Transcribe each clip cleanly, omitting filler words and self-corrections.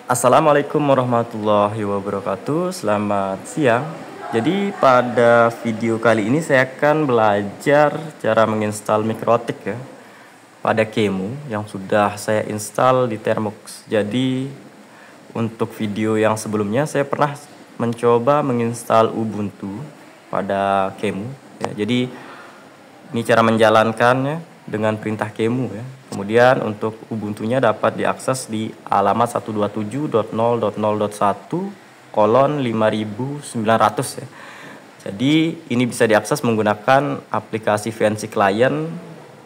Assalamualaikum warahmatullahi wabarakatuh. Selamat siang. Jadi pada video kali ini saya akan belajar cara menginstal Mikrotik ya pada Qemu yang sudah saya install di Termux. Jadi untuk video yang sebelumnya saya pernah mencoba menginstal Ubuntu pada Qemu ya. Jadi ini cara menjalankannya dengan perintah Qemu ya. Kemudian untuk Ubuntunya dapat diakses di alamat 127.0.0.1/5900 ya. Jadi ini bisa diakses menggunakan aplikasi VNC client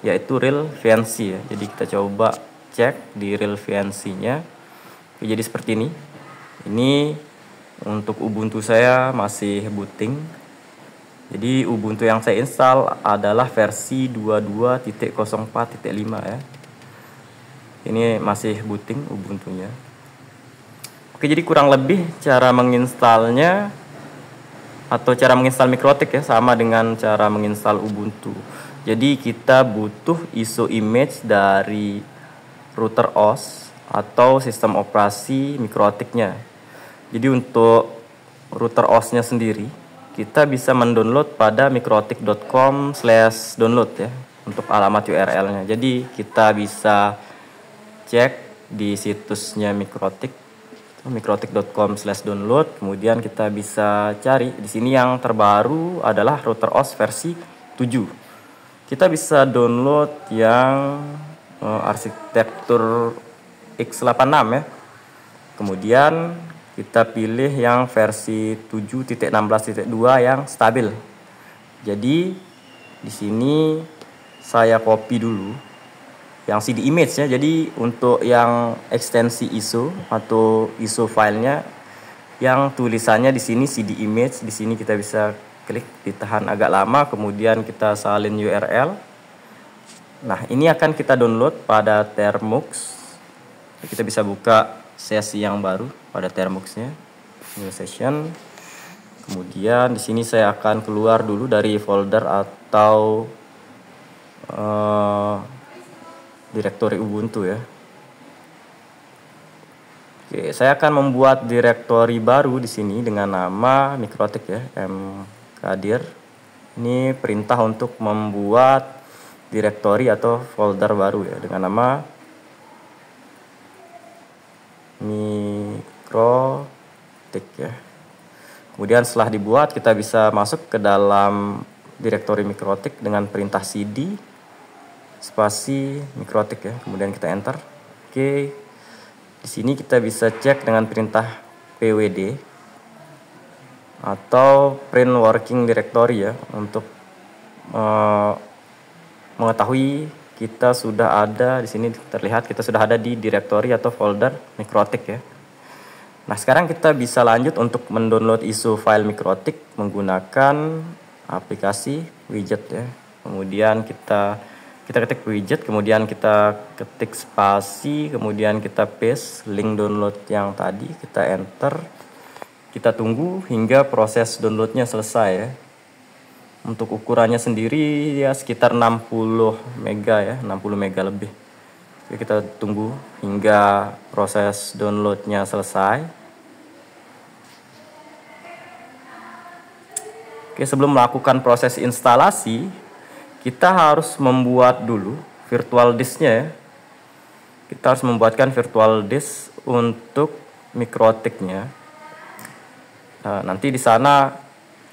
yaitu Real VNC ya. Jadi kita coba cek di Real VNC-nya. Jadi seperti ini. Ini untuk Ubuntu saya masih booting. Jadi Ubuntu yang saya install adalah versi 22.04.5 ya. Ini masih booting Ubuntunya. Oke, jadi kurang lebih cara menginstalnya atau cara menginstal Mikrotik ya sama dengan cara menginstal Ubuntu. Jadi kita butuh ISO image dari router OS atau sistem operasi Mikrotiknya. Jadi untuk router OS-nya sendiri kita bisa mendownload pada mikrotik.com/download ya untuk alamat URL-nya. Jadi kita bisa cek di situsnya Mikrotik, mikrotik.com/download. Kemudian kita bisa cari di sini yang terbaru adalah router OS versi 7. Kita bisa download yang arsitektur x86 ya. Kemudian kita pilih yang versi 7.16.2 yang stabil. Jadi di sini saya copy dulu yang CD image ya. Jadi untuk yang ekstensi ISO atau ISO filenya yang tulisannya di sini CD image, di sini kita bisa klik, ditahan agak lama, kemudian kita salin URL. Nah, ini akan kita download pada Termux. Kita bisa buka sesi yang baru pada Termux-nya, new session. Kemudian di sini saya akan keluar dulu dari folder atau direktori Ubuntu ya. Oke, saya akan membuat direktori baru di sini dengan nama Mikrotik ya, mkdir. Ini perintah untuk membuat direktori atau folder baru ya dengan nama Mikrotik ya. Kemudian setelah dibuat kita bisa masuk ke dalam direktori Mikrotik dengan perintah cd spasi Mikrotik ya. Kemudian kita enter. Oke. Di sini kita bisa cek dengan perintah pwd atau print working directory ya untuk mengetahui kita sudah ada di sini, terlihat kita sudah ada di direktori atau folder Mikrotik ya. Nah, sekarang kita bisa lanjut untuk mendownload ISO file Mikrotik menggunakan aplikasi widget ya. Kemudian kita ketik widget, kemudian kita ketik spasi, kemudian kita paste link download yang tadi, kita enter. Kita tunggu hingga proses downloadnya selesai ya. Untuk ukurannya sendiri ya sekitar 60 mega ya, 60 mega lebih. Jadi kita tunggu hingga proses downloadnya selesai. Oke, sebelum melakukan proses instalasi, kita harus membuat dulu virtual disk-nya ya. Kita harus membuatkan virtual disk untuk Mikrotiknya. Nah, nanti di sana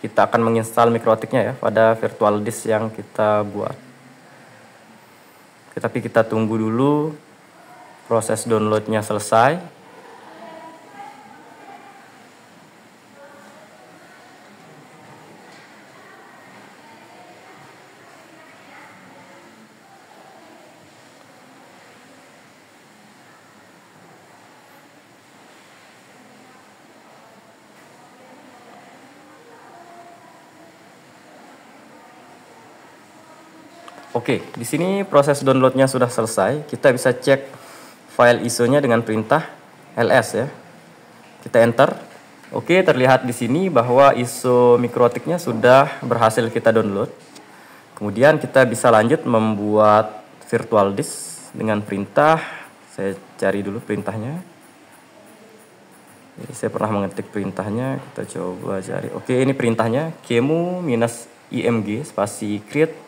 kita akan menginstal Mikrotiknya ya pada virtual disk yang kita buat. Tapi kita tunggu dulu proses downloadnya selesai. Oke, di sini proses downloadnya sudah selesai. Kita bisa cek file ISO-nya dengan perintah ls ya. Kita enter. Oke, terlihat di sini bahwa ISO Mikrotiknya sudah berhasil kita download. Kemudian kita bisa lanjut membuat virtual disk dengan perintah. Saya cari dulu perintahnya. Jadi saya pernah mengetik perintahnya, kita coba cari. Oke, ini perintahnya kemu -img spasi create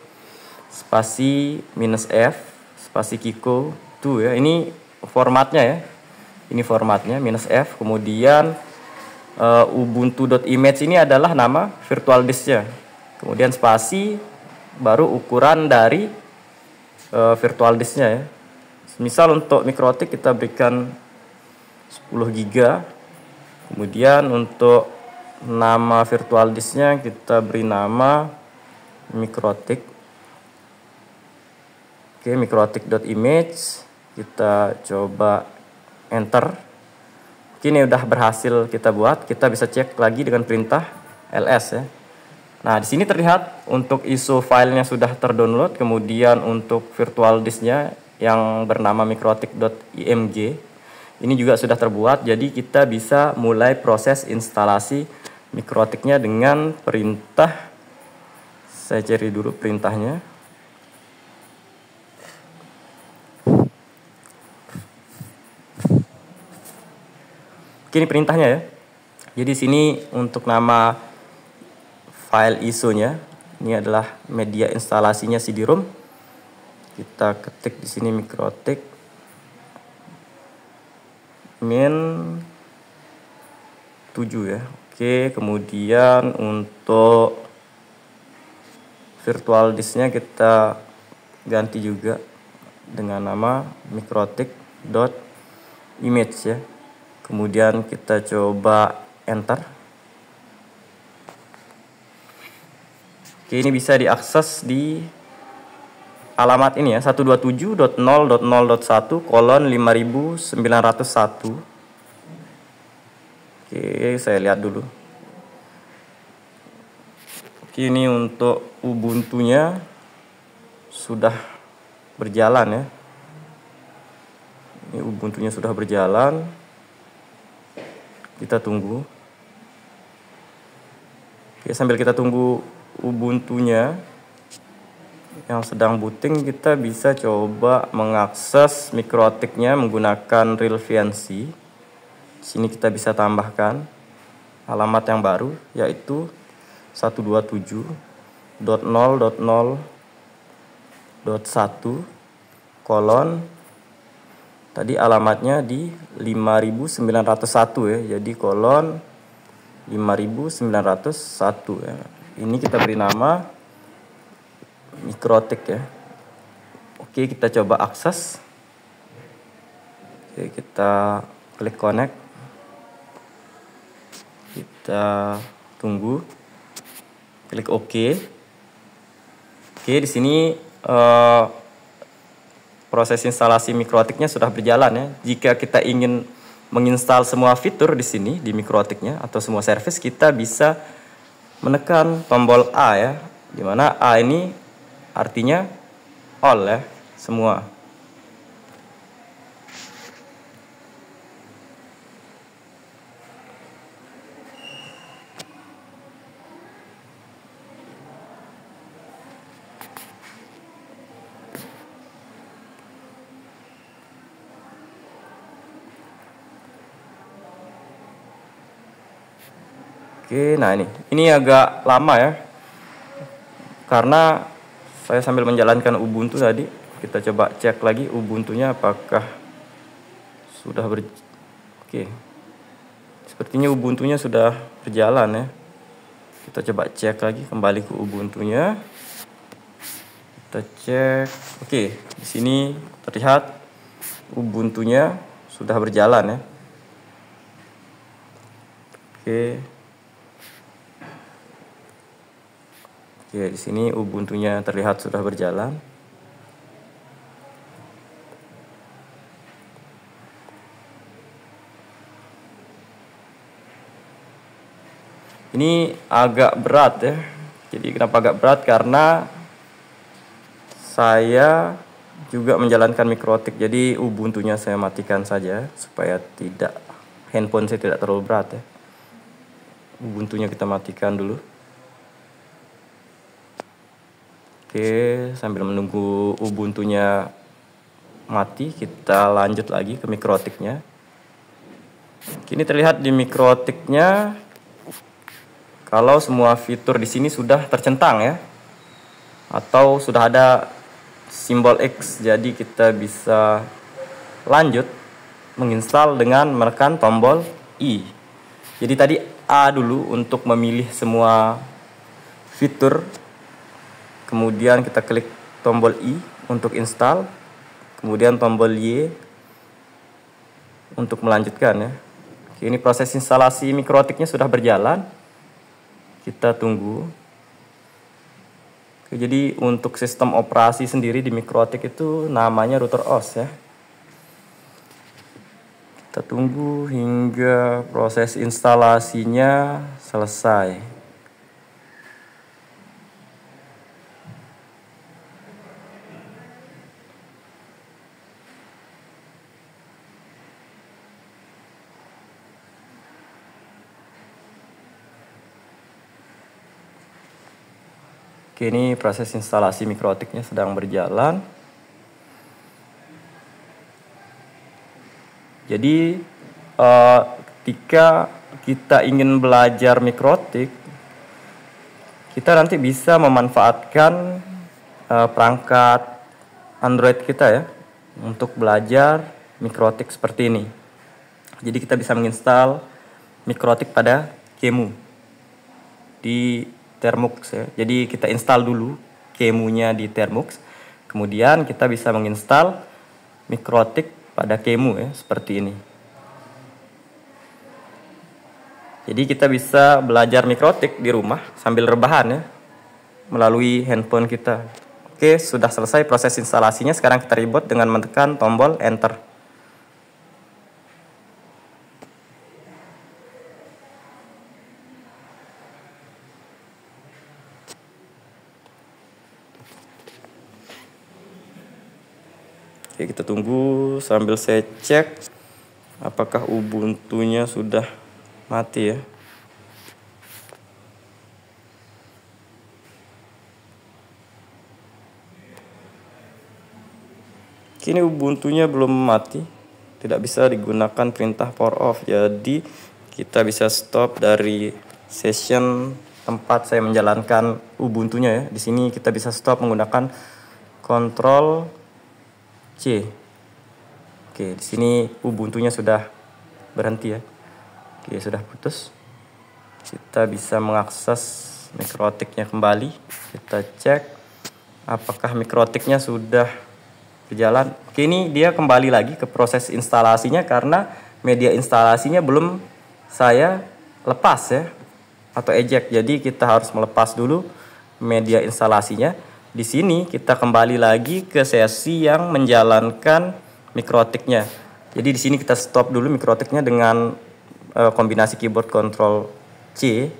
spasi -f spasi kiko tuh ya. Ini formatnya ya. Ini formatnya -f. Kemudian ubuntu.image ini adalah nama virtual disknya. Kemudian spasi baru ukuran dari virtual disknya ya. Misal untuk mikrotik kita berikan 10 GB. Kemudian untuk nama virtual disknya kita beri nama mikrotik. Oke, mikrotik.image. Kita coba enter. Oke, ini udah berhasil kita buat. Kita bisa cek lagi dengan perintah ls ya. Nah, di sini terlihat untuk ISO filenya sudah terdownload. Kemudian untuk virtual disknya yang bernama mikrotik.img ini juga sudah terbuat, jadi kita bisa mulai proses instalasi mikrotiknya dengan perintah. Saya cari dulu perintahnya. Oke, ini perintahnya ya. Jadi sini untuk nama file ISO-nya, ini adalah media instalasinya CD-ROM. Kita ketik di sini mikrotik min 7 ya. Oke, kemudian untuk virtual disknya kita ganti juga dengan nama mikrotik.image ya. Kemudian kita coba enter. Oke, ini bisa diakses di alamat ini ya, 127.0.0.1/5901. Oke, saya lihat dulu. Oke, ini untuk Ubuntu-nya sudah berjalan ya. Ini Ubuntu-nya sudah berjalan. Kita tunggu. Oke, sambil kita tunggu Ubuntu-nya yang sedang booting, kita bisa coba mengakses mikrotiknya menggunakan real VNC. Sini kita bisa tambahkan alamat yang baru, yaitu 127.0.0.1 tadi alamatnya di 5901 ya. Jadi kolon 5901 ya. Ini kita beri nama mikrotik ya. Oke, kita coba akses. Oke, kita klik connect. Kita tunggu. Klik OK. Oke, di sini proses instalasi mikrotiknya sudah berjalan ya. Jika kita ingin menginstal semua fitur di sini di mikrotiknya atau semua service, kita bisa menekan tombol A ya. Di mana A ini artinya all ya, semua. Oke, nah ini agak lama ya, karena saya sambil menjalankan Ubuntu tadi. Kita coba cek lagi Ubuntu-nya apakah sudah Oke, sepertinya Ubuntu-nya sudah berjalan ya. Kita coba cek lagi, kembali ke Ubuntu-nya. Kita cek. Oke, di sini terlihat Ubuntu-nya sudah berjalan ya. Oke. Oke, di sini Ubuntu-nya terlihat sudah berjalan. Ini agak berat ya. Jadi kenapa agak berat? Karena saya juga menjalankan mikrotik. Jadi Ubuntu-nya saya matikan saja supaya handphone saya tidak terlalu berat ya. Ubuntu-nya kita matikan dulu. Oke, sambil menunggu Ubuntu-nya mati, kita lanjut lagi ke mikrotiknya. Kini terlihat di mikrotiknya kalau semua fitur di sini sudah tercentang ya, atau sudah ada simbol X. Jadi kita bisa lanjut menginstal dengan menekan tombol I. Jadi tadi A dulu untuk memilih semua fitur, kemudian kita klik tombol I untuk install, kemudian tombol Y untuk melanjutkan ya. Oke, ini proses instalasi mikrotiknya sudah berjalan. Kita tunggu. Oke, jadi untuk sistem operasi sendiri di mikrotik itu namanya router OS ya. Kita tunggu hingga proses instalasinya selesai. Oke, ini proses instalasi mikrotiknya sedang berjalan. Jadi ketika kita ingin belajar mikrotik, kita nanti bisa memanfaatkan perangkat Android kita ya untuk belajar mikrotik seperti ini. Jadi kita bisa menginstal mikrotik pada QEMU di Termux ya. Jadi kita install dulu QEMU-nya di Termux, kemudian kita bisa menginstal mikrotik pada QEMU ya, seperti ini. Jadi kita bisa belajar mikrotik di rumah sambil rebahan ya, melalui handphone kita. Oke, sudah selesai proses instalasinya. Sekarang kita reboot dengan menekan tombol enter. Oke, kita tunggu sambil saya cek apakah Ubuntu-nya sudah mati ya. Kini Ubuntu-nya belum mati, tidak bisa digunakan perintah power off. Jadi kita bisa stop dari session tempat saya menjalankan Ubuntu-nya ya. Di sini kita bisa stop menggunakan Ctrl C. Oke, di sini Ubuntu-nya sudah berhenti ya. Oke, sudah putus. Kita bisa mengakses mikrotiknya kembali. Kita cek apakah mikrotiknya sudah berjalan. Oke, ini dia kembali lagi ke proses instalasinya karena media instalasinya belum saya lepas ya, atau eject. Jadi kita harus melepas dulu media instalasinya. Di sini kita kembali lagi ke sesi yang menjalankan mikrotiknya. Jadi di sini kita stop dulu mikrotiknya dengan kombinasi keyboard Ctrl C.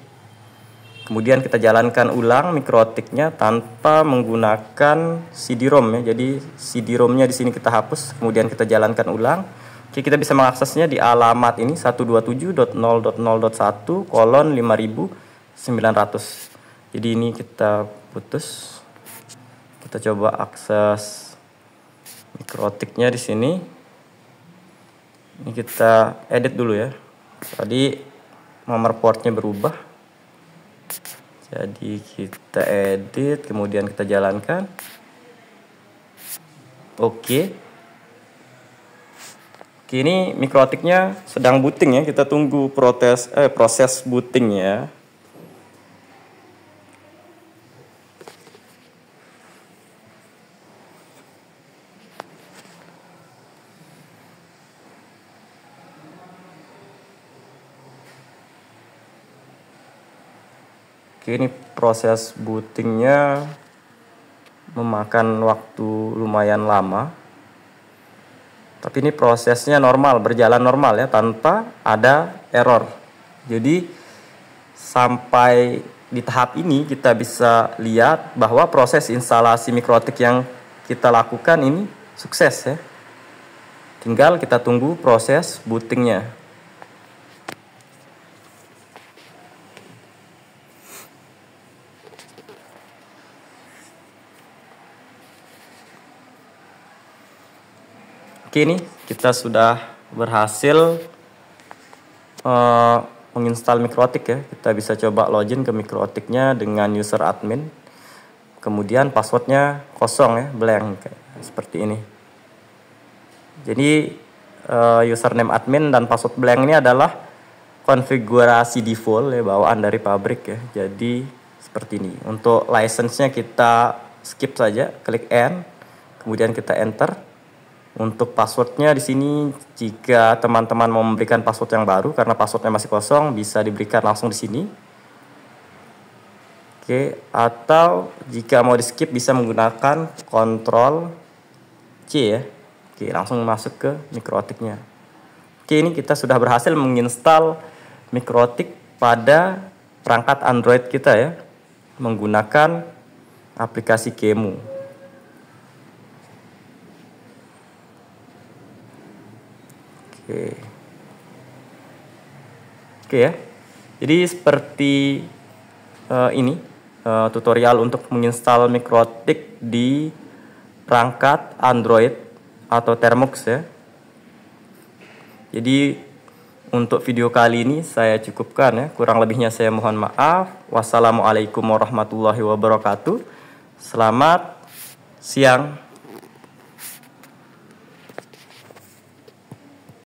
Kemudian kita jalankan ulang mikrotiknya tanpa menggunakan CD-ROM ya. Jadi CD-ROM-nya di sini kita hapus, kemudian kita jalankan ulang. Oke, kita bisa mengaksesnya di alamat ini 127.0.0.1/5900. Jadi ini kita putus. Kita coba akses mikrotiknya di sini. Ini kita edit dulu ya. Tadi nomor portnya berubah. Jadi kita edit, kemudian kita jalankan. Oke. Kini mikrotiknya sedang booting ya. Kita tunggu proses bootingnya. Ini proses bootingnya memakan waktu lumayan lama, tapi ini prosesnya normal, berjalan normal ya, tanpa ada error. Jadi sampai di tahap ini kita bisa lihat bahwa proses instalasi mikrotik yang kita lakukan ini sukses ya. Tinggal kita tunggu proses bootingnya. Oke, ini kita sudah berhasil menginstal Mikrotik ya. Kita bisa coba login ke Mikrotiknya dengan user admin. Kemudian passwordnya kosong ya, blank kayak seperti ini. Jadi username admin dan password blank ini adalah konfigurasi default ya, bawaan dari pabrik ya. Jadi seperti ini. Untuk license-nya kita skip saja, klik N, kemudian kita enter. Untuk passwordnya di sini, jika teman-teman mau memberikan password yang baru karena passwordnya masih kosong, bisa diberikan langsung di sini. Oke, atau jika mau di skip bisa menggunakan Ctrl C ya. Oke, langsung masuk ke Mikrotiknya. Oke, ini kita sudah berhasil menginstal Mikrotik pada perangkat Android kita ya, menggunakan aplikasi Qemu. Oke ya. Jadi seperti ini tutorial untuk menginstal Mikrotik di perangkat Android atau Termux ya. Jadi untuk video kali ini saya cukupkan ya. Kurang lebihnya saya mohon maaf. Wassalamualaikum warahmatullahi wabarakatuh. Selamat siang.